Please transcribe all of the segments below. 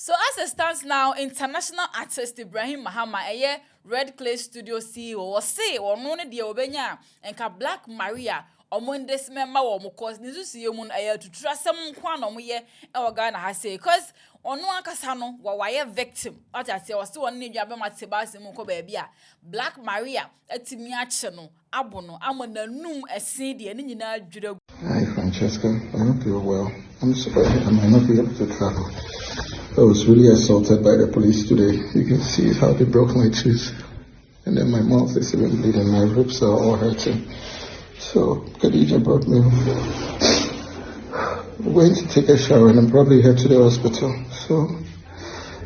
So as it stands now, international artist Ibrahim Mahama, a Red Clay Studio CEO, was say or no ne dia obenya enka Black Maria omondes member wo mo cause nizu siye mun aya to trust some kwan no ye e Ghana ha say cause ono akasa no waye victim what I say was one ne dwa be matebase mu ko ba bia Black Maria atimi ache no abo no amonanum esen de ne nyina adwira. Hi Francesca, I hope you're well. I'm sorry I might not be able to travel. I was really assaulted by the police today. You can see how they broke my tooth. And then my mouth is even bleeding. My ribs are all hurting. So Khadija brought me home. I'm going to take a shower and I'm probably head to the hospital. So,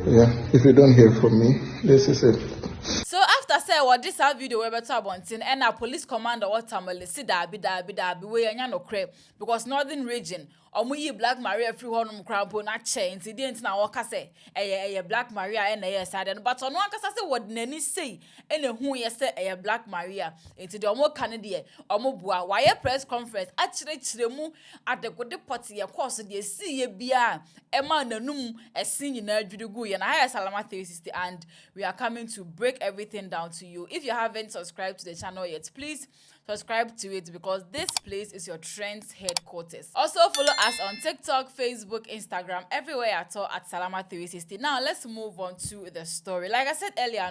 yeah, if you don't hear from me, this is it. So after say what this video we better abontin and a police commander what Tamale si dabi we anya no crap because northern region omuyi Black Maria free honum crampo na che nti dey nti na wo ka say eye Black Maria e na eye sade but ono ankasa say what nani say ene hu ye say eye Black Maria nti de omo kan de omo bua wa ye press conference a chire mu adegode party ye course de si ye bia e ma nanum esin nyina adwudugu ye na higher SALAAMA 360 and we are coming to break everything down to you. If you haven't subscribed to the channel yet, please subscribe to it because this place is your trends headquarters. Also follow us on TikTok, Facebook, Instagram, everywhere at all at SALAAMA 360. Now let's move on to the story. Like I said earlier,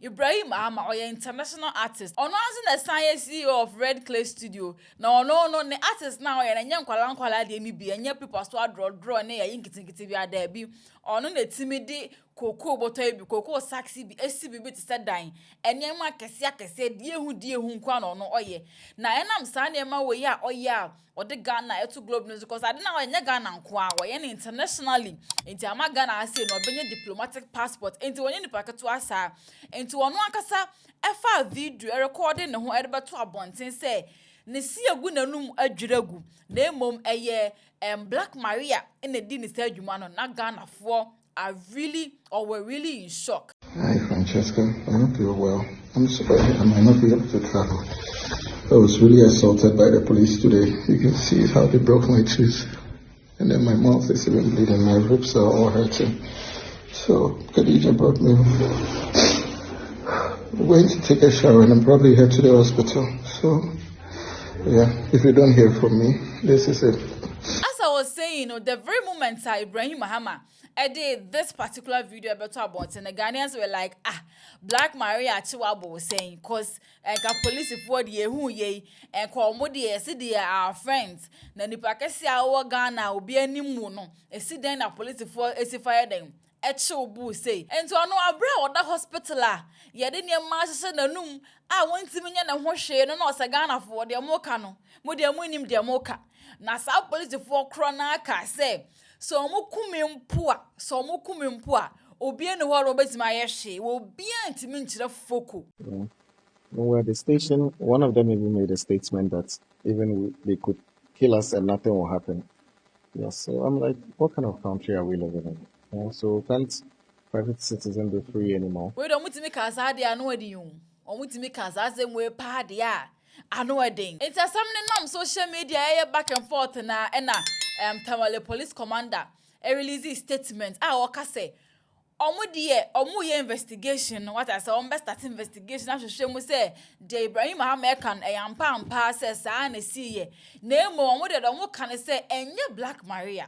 Ibrahim Mahama, or international artist, announcing the science CEO of Red Clay Studio. No, the artist now and young kwala de mi bi and people so draw near yinkiti bi adebi. Or no the timidi koko botoy bi koko saxi bi SCB to set dying. And yama kesia die hu kwa no oye. Na enam sa nema we ya oya or the Ghana to globe news because I don't know any Ghana kwa or any internationally into ama Ghana say no benye diplomatic passport into when you packet to asa into ono akasa efa video recording ne ho edeba to abonten say ne si agu nanum adwiragu na mom eye Black Maria in the din say adwuma no na Ghana for are really or were really in shock. Hi Francesca, I hope you're well. I'm sorry I might not be able to travel. I was really assaulted by the police today. You can see how they broke my tooth. And then my mouth is even bleeding. My ribs are all hurting. So Khadija brought me home. I'm going to take a shower and I'm probably head to the hospital. So, yeah, if you don't hear from me, this is it. As I was saying, the very moment Ibrahim Mahama did this particular video about and the Ghanaians were like, Black Maria Chiwabo was saying, cause police for the who ye and Komodi see they are friends. Then the Pakasi our Ghana will be any moon. A sit then a police for a fire them. Echobu say, and to no abra or the hospital. Ye didn't your master the noom. I want to mean a wash no Ghana for their mokano. Modia munim their moka. Na sa police for Cronaka say. So mukumim poor, Obi and what Robert Mayeshi will be anti-minch the foco. Well, the station, one of them even made a statement that even they could kill us and nothing will happen. Yeah, so I'm like, what kind of country are we living in? Yeah, so can't private citizens be free anymore? We don't want to make us hard, I know you. Or want to make us as them way party, I know a ding. It's a something on social media back and forth and Tamale police commander release his statement. Waka say omu ye investigation what I say start investigation as show say the Ibrahim Mahama kan ampa say sa na see ye na mo omu de omu kan say enye Black Maria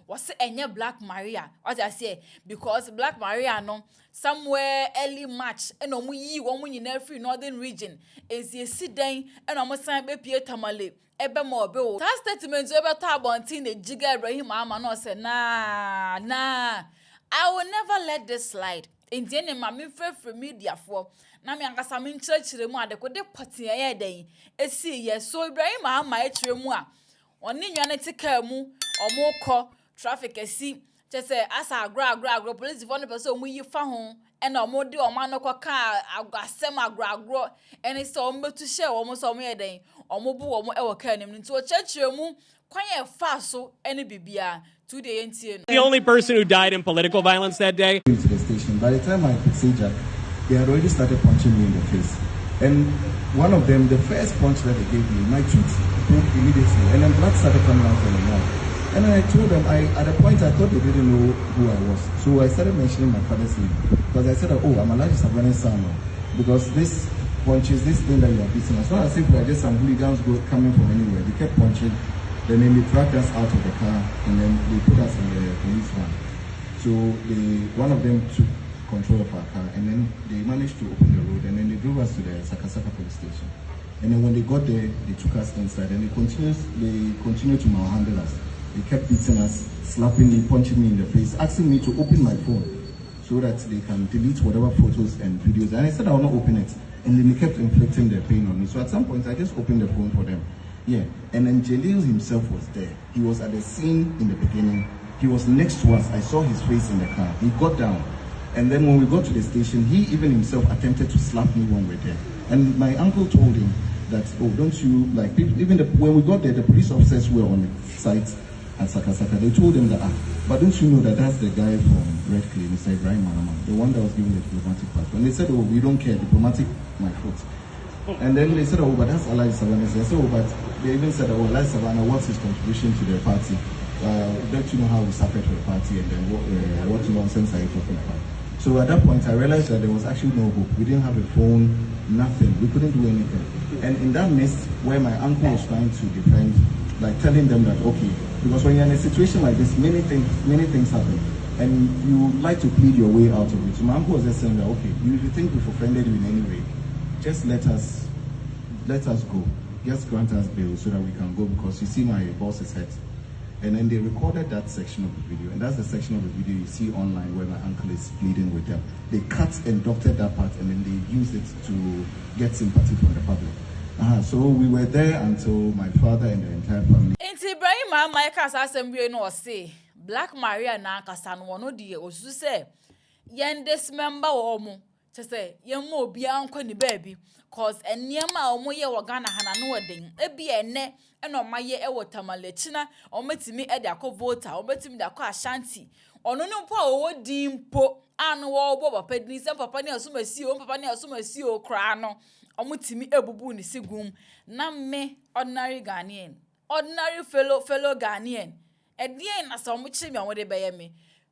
was enye Black Maria what I say because Black Maria no somewhere early March and omu yi omu nyina free northern region is ye sit den and omu san be pie Tamale ebe mo be o that statement ebe to abontin the jiga Ibrahim Mahama no say nah I will never let this slide. Indian ma me free media for na me angasa me nchire mu adekode party ye den esi ye so Ibrahim Mahama e mu a oni nwane tika mu omo kọ traffic esi che say asa agro police for no person mu yi fa ho e na omo de omo anokọ ka agasem agro eni so omo betu share omo so omo ye den omo bu omo e wo ka nim nti o chechire mu kwanye fa so eni bibia. The only person who died in political violence that day. To the station. By the time I could see Jack, they had already started punching me in the face. And one of them, the first punch that they gave me, my tooth broke immediately. And then blood started coming out from the mouth. And then I told them, at a point I thought they didn't know who I was. So I started mentioning my father's name. Because I said, oh, I'm Alhaji Sabani's son. Because this punches, this thing that you are beating us. Not as if we are just some hooligans coming from anywhere. They kept punching. Then they dragged us out of the car and then they put us in the police van. So one of them took control of our car and then they managed to open the road and then they drove us to the Sakasaka police station. And then when they got there, they took us inside and they continued to malhandle us. They kept beating us, slapping me, punching me in the face, asking me to open my phone so that they can delete whatever photos and videos. And I said I will not open it. And then they kept inflicting their pain on me. So at some point, I just opened the phone for them. Yeah. And then Jalil himself was there. He was at the scene in the beginning. He was next to us. I saw his face in the car. He got down. And then when we got to the station, he even himself attempted to slap me when we were there. And my uncle told him that, oh, don't you, like, even when we got there, the police officers were on the site at Sakasaka. They told him that, but don't you know that that's the guy from Red Clay, Mr. Ibrahim Mahama, the one that was given the diplomatic passport. And they said, oh, we don't care, diplomatic, my foot. And then they said, oh, but that's Alhaji Sabana. I said, oh, but they even said, oh, Alhaji Sabana, what's his contribution to the party? Don't you know how we suffered for the party? And then what nonsense are you talking about? So at that point, I realized that there was actually no hope. We didn't have a phone, nothing. We couldn't do anything. And in that midst, where my uncle was trying to defend, like telling them that, okay, because when you're in a situation like this, many things happen. And you like to plead your way out of it. So my uncle was just saying that, okay, if you think we've offended you in any way, just let us go. Just grant us bail so that we can go, because you see my boss is hurt. And then they recorded that section of the video, and that's the section of the video you see online where my uncle is pleading with them. They cut and doctored that part, and then they used it to get sympathy from the public. So we were there until my father and the entire family. Ibrahim Mahama kasa assemble no say Black Maria na kasa no no de osu say yen dismember wo mo te say yen mo obi anko ni baabi cause eniema a omo ye wo Ghana hana no den ebi ene eno maye e wo Tamale china ometimi e de akọ ometimi de akọ Ashanti ono no mpo a wo di mpo anu wo bo papa ni sem papa ni asomasi o papa ni asomasi o kra no omutimi ebubu ni sigum na me ordinary Ghanaian ordinary fellow Ghanaian edien na so mo chimi a wo de beye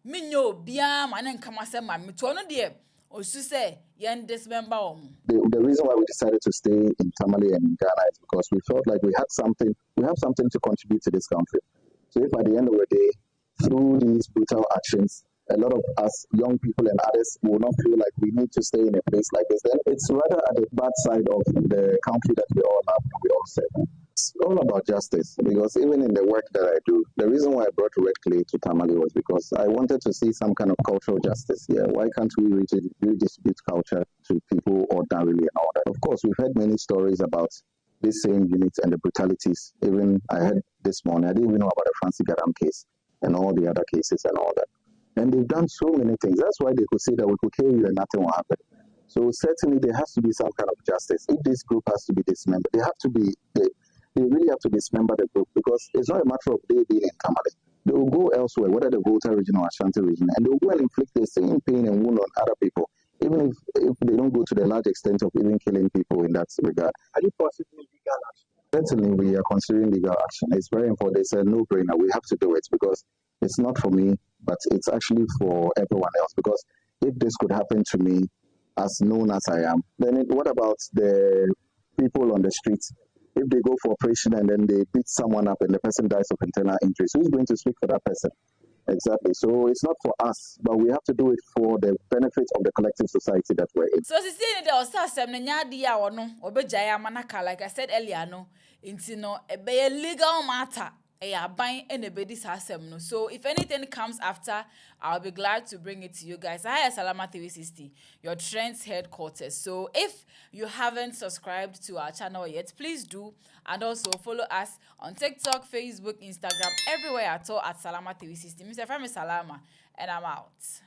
me nyo bia ma ne nkama se ma me to no de osu se yen dismember The reason why we decided to stay in Tamale and Ghana is because we felt like we have something to contribute to this country. So if at the end of the day, through these brutal actions, a lot of us young people and others will not feel like we need to stay in a place like this, then it's rather at the bad side of the country that we all love and we all serve. It's all about justice, because even in the work that I do, the reason why I brought Red Clay to Tamale was because I wanted to see some kind of cultural justice here. Why can't we redistribute culture to people ordinarily and all that? Of course, we've heard many stories about this same unit and the brutalities. Even I heard this morning, I didn't even know about the Francis Garam case and all the other cases and all that. And they've done so many things. That's why they could say that we could kill you and nothing will happen. So certainly there has to be some kind of justice. If this group has to be dismembered, they really have to dismember the group, because it's not a matter of they being in Tamale. They will go elsewhere, whether the Volta region or Ashanti region, and they will go and inflict the same pain and wound on other people, even if they don't go to the large extent of even killing people in that regard. Are you considering legal action? Certainly, we are considering legal action. It's very important. It's a no-brainer. We have to do it, because it's not for me, but it's actually for everyone else. Because if this could happen to me, as known as I am, then what about the people on the streets? If they go for operation and then they beat someone up and the person dies of internal injuries, who's going to speak for that person? Exactly. So it's not for us, but we have to do it for the benefit of the collective society that we're in. So see the osasem na nya dia wono obejaya manaka, like I said earlier no inti no ebe legal matter ban anybody asem no. So if anything comes after, I'll be glad to bring it to you guys. Hi, SALAAMA 360, your trends headquarters. So if you haven't subscribed to our channel yet, please do, and also follow us on TikTok, Facebook, Instagram, everywhere at all at SALAAMA 360. Mr. Ibrahim Mahama, and I'm out.